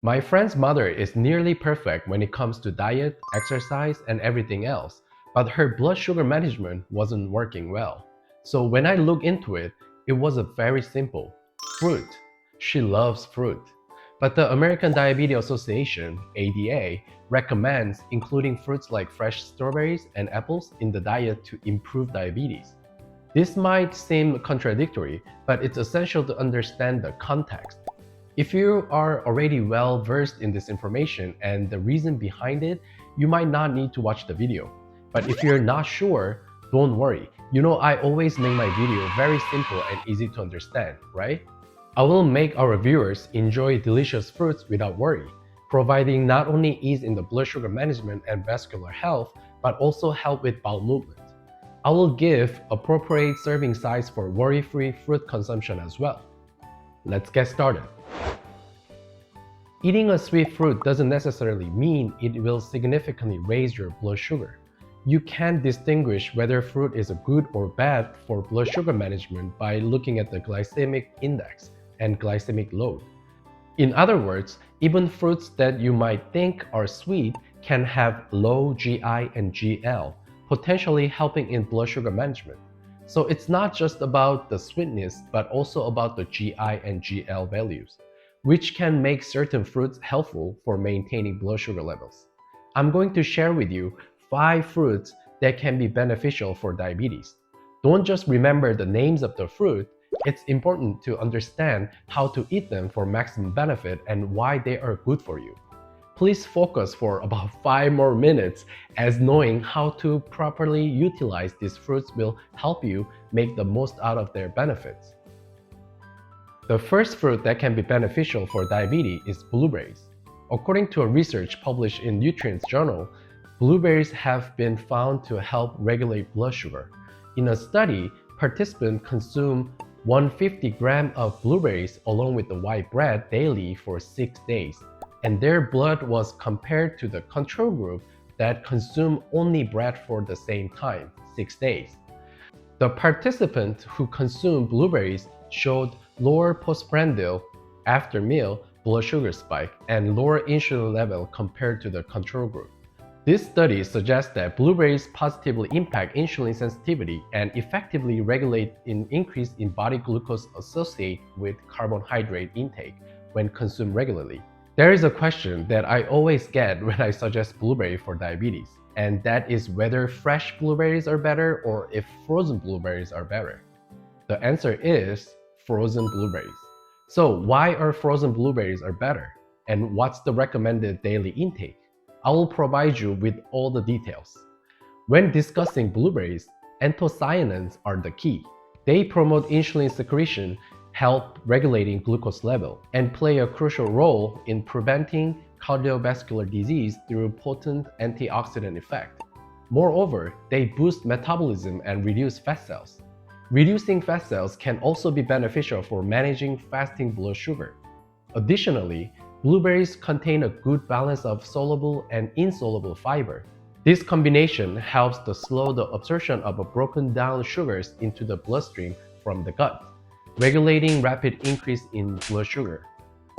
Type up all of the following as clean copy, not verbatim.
My friend's mother is nearly perfect when it comes to diet, exercise, and everything else, but her blood sugar management wasn't working well. So when I looked into it, it was a very simple fruit. She loves fruit. But the American Diabetes Association, ADA, recommends including fruits like fresh strawberries and apples in the diet to improve diabetes. This might seem contradictory, but it's essential to understand the context. If you are already well versed in this information and the reason behind it, you might not need to watch the video. But if you're not sure, don't worry. You know, I always make my video very simple and easy to understand, right? I will make our viewers enjoy delicious fruits without worry, providing not only ease in the blood sugar management and vascular health, but also help with bowel movement. I will give appropriate serving size for worry-free fruit consumption as well. Let's get started. Eating a sweet fruit doesn't necessarily mean it will significantly raise your blood sugar. You can distinguish whether fruit is good or bad for blood sugar management by looking at the glycemic index and glycemic load. In other words, even fruits that you might think are sweet can have low GI and GL, potentially helping in blood sugar management. So it's not just about the sweetness, but also about the GI and GL values, which can make certain fruits helpful for maintaining blood sugar levels. I'm going to share with you 5 fruits that can be beneficial for diabetes. Don't just remember the names of the fruit, it's important to understand how to eat them for maximum benefit and why they are good for you. Please focus for about 5 more minutes, as knowing how to properly utilize these fruits will help you make the most out of their benefits. The first fruit that can be beneficial for diabetes is blueberries. According to a research published in Nutrients Journal, blueberries have been found to help regulate blood sugar. In a study, participants consumed 150 grams of blueberries along with the white bread daily for 6 days, and their blood was compared to the control group that consumed only bread for the same time, 6 days. The participants who consumed blueberries showed lower postprandial after meal blood sugar spike and lower insulin level compared to the control group. This study suggests that blueberries positively impact insulin sensitivity and effectively regulate an increase in body glucose associated with carbohydrate intake when consumed regularly. There is a question that I always get when I suggest blueberry for diabetes, and that is whether fresh blueberries are better or if frozen blueberries are better. The answer is frozen blueberries. So why are frozen blueberries are better? And what's the recommended daily intake? I will provide you with all the details. When discussing blueberries, anthocyanins are the key. They promote insulin secretion, help regulating glucose level, and play a crucial role in preventing cardiovascular disease through potent antioxidant effect. Moreover, they boost metabolism and reduce fat cells. Reducing fat cells can also be beneficial for managing fasting blood sugar. Additionally, blueberries contain a good balance of soluble and insoluble fiber. This combination helps to slow the absorption of broken down sugars into the bloodstream from the gut, regulating rapid increase in blood sugar.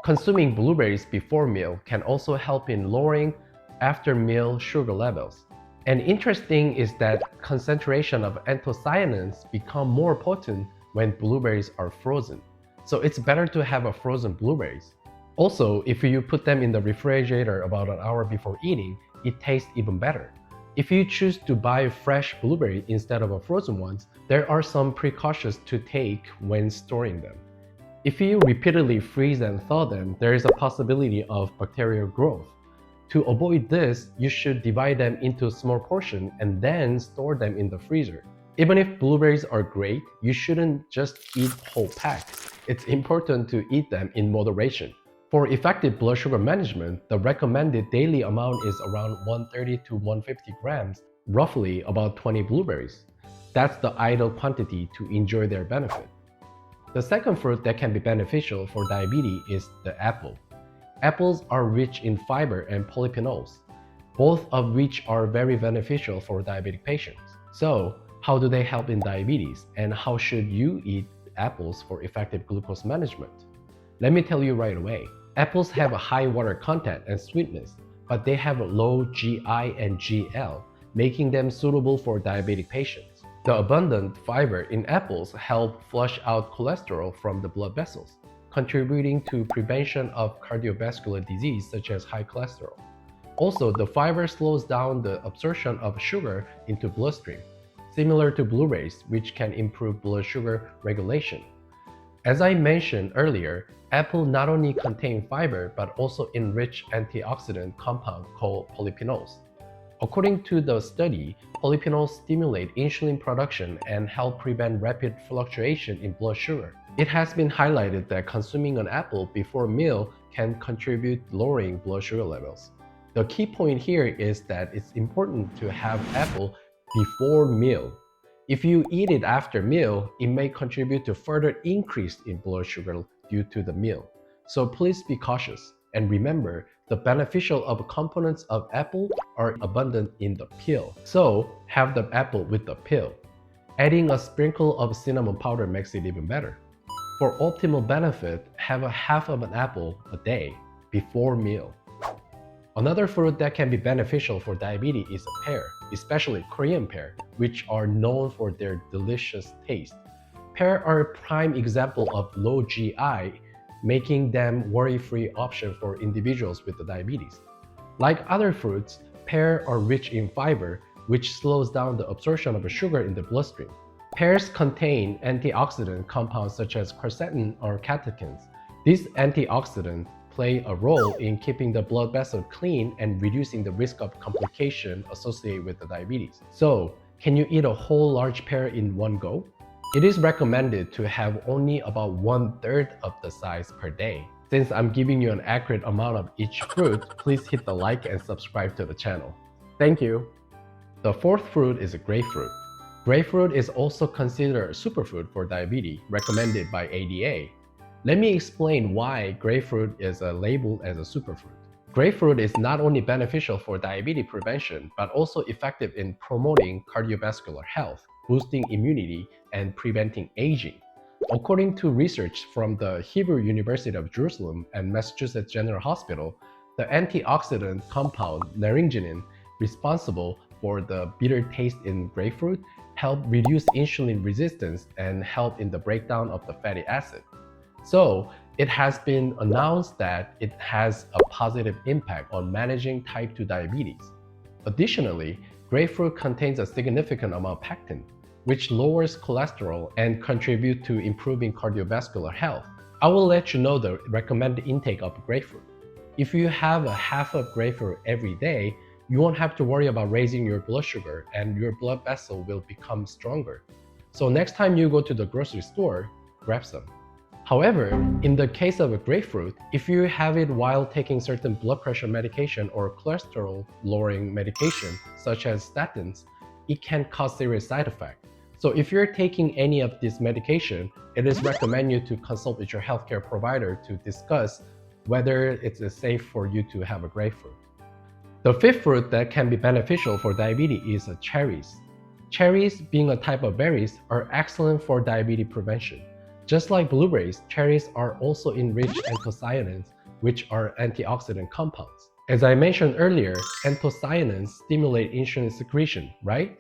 Consuming blueberries before meal can also help in lowering after-meal sugar levels. And interesting is that concentration of anthocyanins become more potent when blueberries are frozen. So it's better to have a frozen blueberries. Also, if you put them in the refrigerator about an hour before eating, it tastes even better. If you choose to buy fresh blueberry instead of a frozen ones, there are some precautions to take when storing them. If you repeatedly freeze and thaw them, there is a possibility of bacterial growth. To avoid this, you should divide them into small portions and then store them in the freezer. Even if blueberries are great, you shouldn't just eat whole packs. It's important to eat them in moderation. For effective blood sugar management, the recommended daily amount is around 130 to 150 grams, roughly about 20 blueberries. That's the ideal quantity to enjoy their benefit. The second fruit that can be beneficial for diabetes is the apple. Apples are rich in fiber and polyphenols, both of which are very beneficial for diabetic patients. So, how do they help in diabetes, and how should you eat apples for effective glucose management? Let me tell you right away. Apples have a high water content and sweetness, but they have a low GI and GL, making them suitable for diabetic patients. The abundant fiber in apples help flush out cholesterol from the blood vessels, contributing to prevention of cardiovascular disease such as high cholesterol. Also, the fiber slows down the absorption of sugar into bloodstream, similar to blueberries, which can improve blood sugar regulation. As I mentioned earlier, apple not only contain fiber but also enrich antioxidant compound called polyphenols. According to the study, polyphenols stimulate insulin production and help prevent rapid fluctuation in blood sugar. It has been highlighted that consuming an apple before a meal can contribute lowering blood sugar levels. The key point here is that it's important to have apple before meal. If you eat it after meal, it may contribute to further increase in blood sugar due to the meal. So please be cautious and remember the beneficial of components of apple are abundant in the peel. So have the apple with the peel. Adding a sprinkle of cinnamon powder makes it even better. For optimal benefit, have a half of an apple a day before meal. Another fruit that can be beneficial for diabetes is a pear, especially Korean pear, which are known for their delicious taste. Pear are a prime example of low GI, making them worry-free option for individuals with diabetes. Like other fruits, pears are rich in fiber, which slows down the absorption of sugar in the bloodstream. Pears contain antioxidant compounds such as quercetin or catechins. These antioxidants play a role in keeping the blood vessel clean and reducing the risk of complication associated with the diabetes. So, can you eat a whole large pear in one go? It is recommended to have only about 1/3 of the size per day. Since I'm giving you an accurate amount of each fruit, please hit the like and subscribe to the channel. Thank you! The fourth fruit is a grapefruit. Grapefruit is also considered a superfood for diabetes, recommended by ADA. Let me explain why grapefruit is labeled as a superfood. Grapefruit is not only beneficial for diabetes prevention, but also effective in promoting cardiovascular health, boosting immunity, and preventing aging. According to research from the Hebrew University of Jerusalem and Massachusetts General Hospital, the antioxidant compound naringenin, responsible for the bitter taste in grapefruit, help reduce insulin resistance and help in the breakdown of the fatty acid. So, it has been announced that it has a positive impact on managing type 2 diabetes. Additionally, grapefruit contains a significant amount of pectin, which lowers cholesterol and contributes to improving cardiovascular health. I will let you know the recommended intake of grapefruit. If you have a half of grapefruit every day, you won't have to worry about raising your blood sugar and your blood vessel will become stronger. So next time you go to the grocery store, grab some. However, in the case of a grapefruit, if you have it while taking certain blood pressure medication or cholesterol-lowering medication, such as statins, it can cause serious side effects. So if you're taking any of this medication, it is recommended you to consult with your healthcare provider to discuss whether it's safe for you to have a grapefruit. The fifth fruit that can be beneficial for diabetes is cherries. Cherries, being a type of berries, are excellent for diabetes prevention. Just like blueberries, cherries are also enriched in anthocyanins, which are antioxidant compounds. As I mentioned earlier, anthocyanins stimulate insulin secretion, right?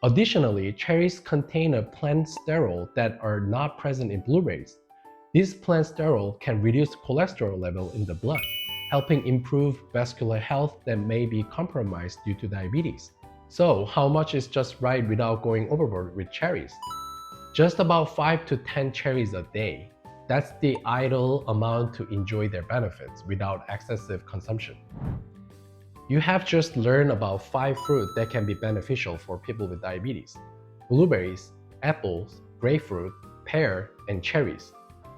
Additionally, cherries contain a plant sterol that are not present in blueberries. This plant sterol can reduce cholesterol level in the blood, helping improve vascular health that may be compromised due to diabetes. So, how much is just right without going overboard with cherries? Just about 5 to 10 cherries a day. That's the ideal amount to enjoy their benefits without excessive consumption. You have just learned about 5 fruits that can be beneficial for people with diabetes: blueberries, apples, grapefruit, pear, and cherries.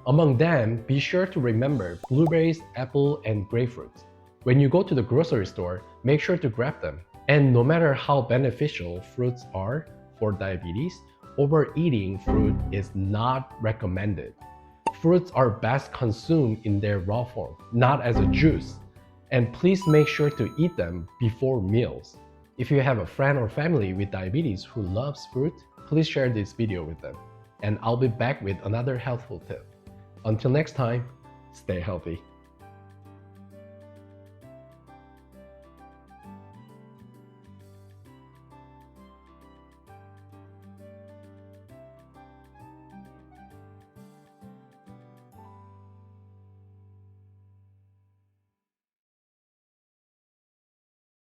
Among them, be sure to remember blueberries, apple, and grapefruit. When you go to the grocery store, make sure to grab them. And no matter how beneficial fruits are for diabetes, overeating fruit is not recommended. Fruits are best consumed in their raw form, not as a juice. And please make sure to eat them before meals. If you have a friend or family with diabetes who loves fruit, please share this video with them. And I'll be back with another helpful tip. Until next time, stay healthy.